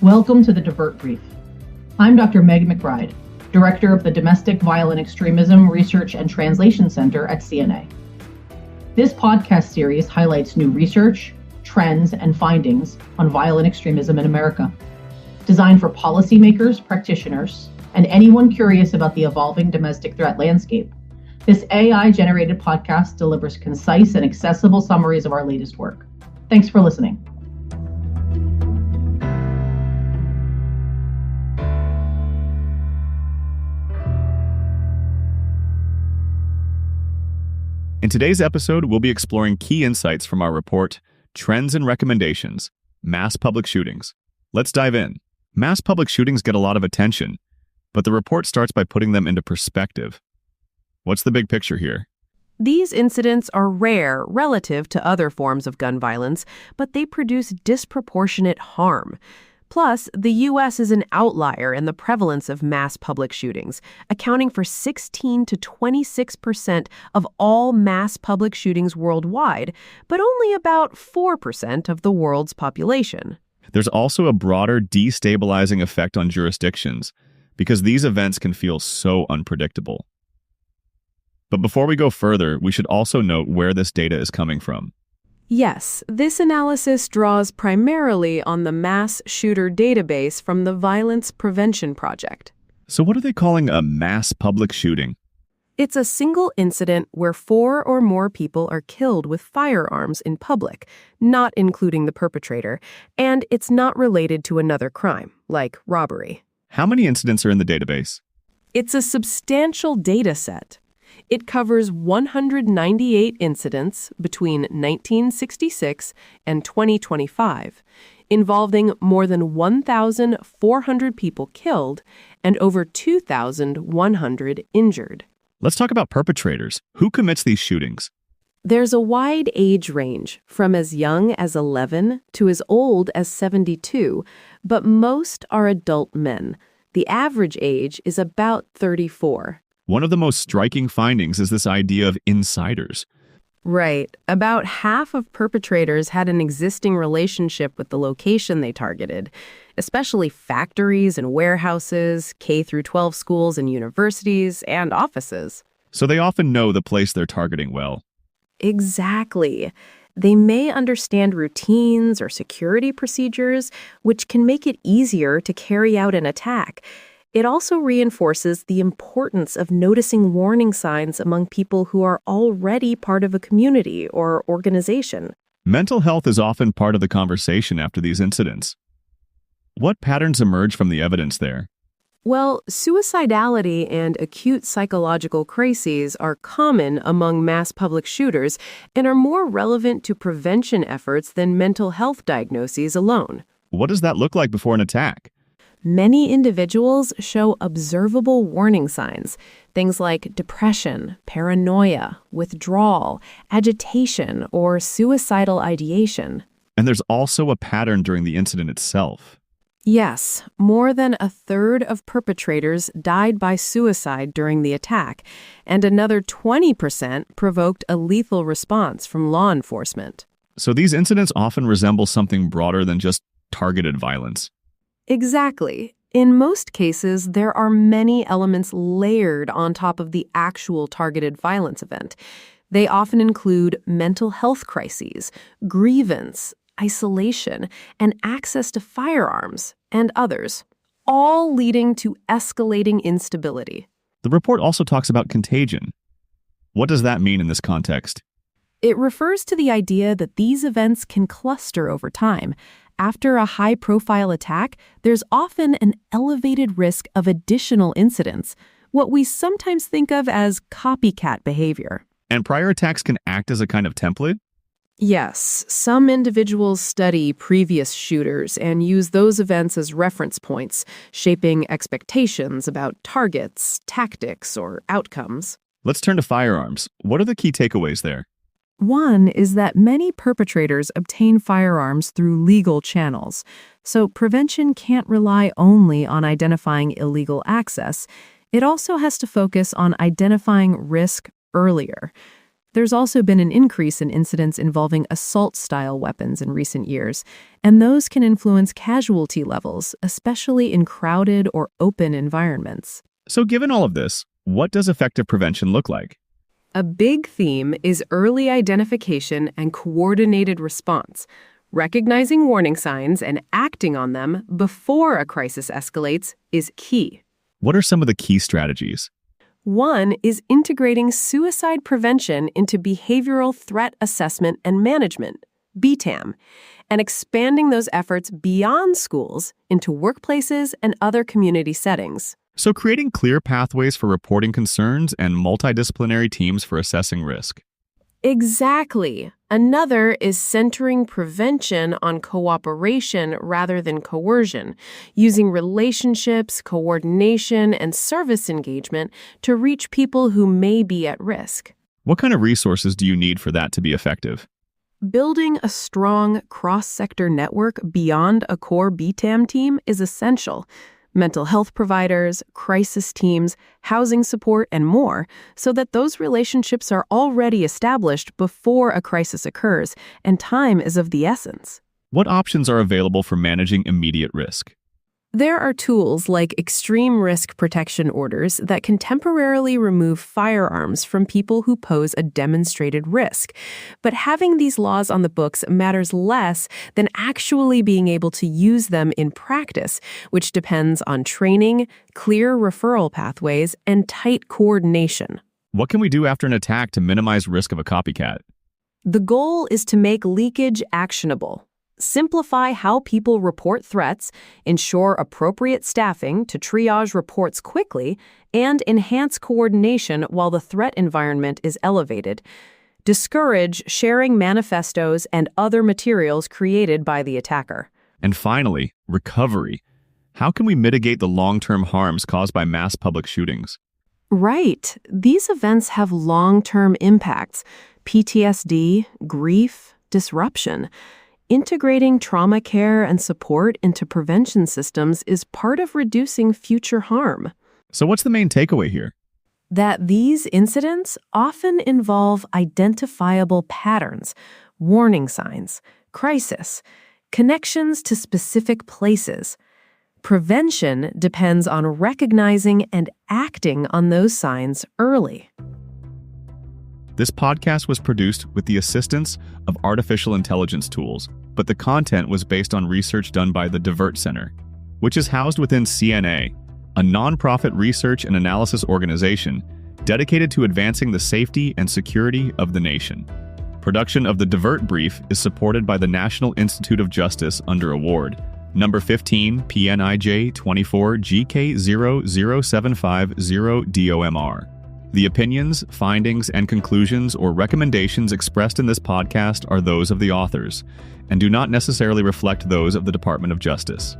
Welcome to the DVERT Brief. I'm Dr. Meg McBride, Director of the Domestic Violent Extremism Research and Translation Center at CNA. This podcast series highlights new research, trends, and findings on violent extremism in America. Designed for policymakers, practitioners, and anyone curious about the evolving domestic threat landscape, this AI-generated podcast delivers concise and accessible summaries of our latest work. Thanks for listening. In today's episode, we'll be exploring key insights from our report, Trends and Recommendations, Mass Public Shootings. Let's dive in. Mass public shootings get a lot of attention, but the report starts by putting them into perspective. What's the big picture here? These incidents are rare relative to other forms of gun violence, but they produce disproportionate harm. Plus, the U.S. is an outlier in the prevalence of mass public shootings, accounting for 16 to 26% of all mass public shootings worldwide, but only about 4% of the world's population. There's also a broader destabilizing effect on jurisdictions, because these events can feel so unpredictable. But before we go further, we should also note where this data is coming from. Yes, this analysis draws primarily on the mass shooter database from the Violence Prevention Project. So what are they calling a mass public shooting? It's a single incident where 4 or more people are killed with firearms in public, not including the perpetrator, and it's not related to another crime, like robbery. How many incidents are in the database? It's a substantial data set. It covers 198 incidents between 1966 and 2025, involving more than 1,400 people killed and over 2,100 injured. Let's talk about perpetrators. Who commits these shootings? There's a wide age range, from as young as 11 to as old as 72, but most are adult men. The average age is about 34. One of the most striking findings is this idea of insiders. Right. About half of perpetrators had an existing relationship with the location they targeted, especially factories and warehouses, K-12 schools and universities, and offices. So they often know the place they're targeting well. Exactly. They may understand routines or security procedures, which can make it easier to carry out an attack. It also reinforces the importance of noticing warning signs among people who are already part of a community or organization. Mental health is often part of the conversation after these incidents. What patterns emerge from the evidence there? Well, suicidality and acute psychological crises are common among mass public shooters and are more relevant to prevention efforts than mental health diagnoses alone. What does that look like before an attack? Many individuals show observable warning signs, things like depression, paranoia, withdrawal, agitation, or suicidal ideation. And there's also a pattern during the incident itself. Yes, more than a third of perpetrators died by suicide during the attack, and another 20% provoked a lethal response from law enforcement. So these incidents often resemble something broader than just targeted violence. Exactly. In most cases, there are many elements layered on top of the actual targeted violence event. They often include mental health crises, grievance, isolation, and access to firearms, and others, all leading to escalating instability. The report also talks about contagion. What does that mean in this context? It refers to the idea that these events can cluster over time. After a high-profile attack, there's often an elevated risk of additional incidents, what we sometimes think of as copycat behavior. And prior attacks can act as a kind of template? Yes, some individuals study previous shooters and use those events as reference points, shaping expectations about targets, tactics, or outcomes. Let's turn to firearms. What are the key takeaways there? One is that many perpetrators obtain firearms through legal channels, so prevention can't rely only on identifying illegal access. It also has to focus on identifying risk earlier. There's also been an increase in incidents involving assault-style weapons in recent years, and those can influence casualty levels, especially in crowded or open environments. So given all of this, what does effective prevention look like? A big theme is early identification and coordinated response. Recognizing warning signs and acting on them before a crisis escalates is key. What are some of the key strategies? One is integrating suicide prevention into behavioral threat assessment and management, BTAM, and expanding those efforts beyond schools into workplaces and other community settings. So creating clear pathways for reporting concerns and multidisciplinary teams for assessing risk. Exactly. Another is centering prevention on cooperation rather than coercion, using relationships, coordination, and service engagement to reach people who may be at risk. What kind of resources do you need for that to be effective? Building a strong cross-sector network beyond a core BTAM team is essential. Mental health providers, crisis teams, housing support, and more, so that those relationships are already established before a crisis occurs, and time is of the essence. What options are available for managing immediate risk? There are tools like extreme risk protection orders that can temporarily remove firearms from people who pose a demonstrated risk. But having these laws on the books matters less than actually being able to use them in practice, which depends on training, clear referral pathways, and tight coordination. What can we do after an attack to minimize risk of a copycat? The goal is to make leakage actionable. Simplify how people report threats, ensure appropriate staffing to triage reports quickly, and enhance coordination while the threat environment is elevated. Discourage sharing manifestos and other materials created by the attacker. And finally, recovery. How can we mitigate the long-term harms caused by mass public shootings? Right. These events have long-term impacts: PTSD, grief, disruption. Integrating trauma care and support into prevention systems is part of reducing future harm. So what's the main takeaway here? That these incidents often involve identifiable patterns, warning signs, crisis, connections to specific places. Prevention depends on recognizing and acting on those signs early. This podcast was produced with the assistance of artificial intelligence tools, but the content was based on research done by the DVERT Center, which is housed within CNA, a nonprofit research and analysis organization dedicated to advancing the safety and security of the nation. Production of the DVERT Brief is supported by the National Institute of Justice under award, number 15 PNIJ 24 GK00750 DOMR. The opinions, findings, and conclusions or recommendations expressed in this podcast are those of the authors and do not necessarily reflect those of the Department of Justice.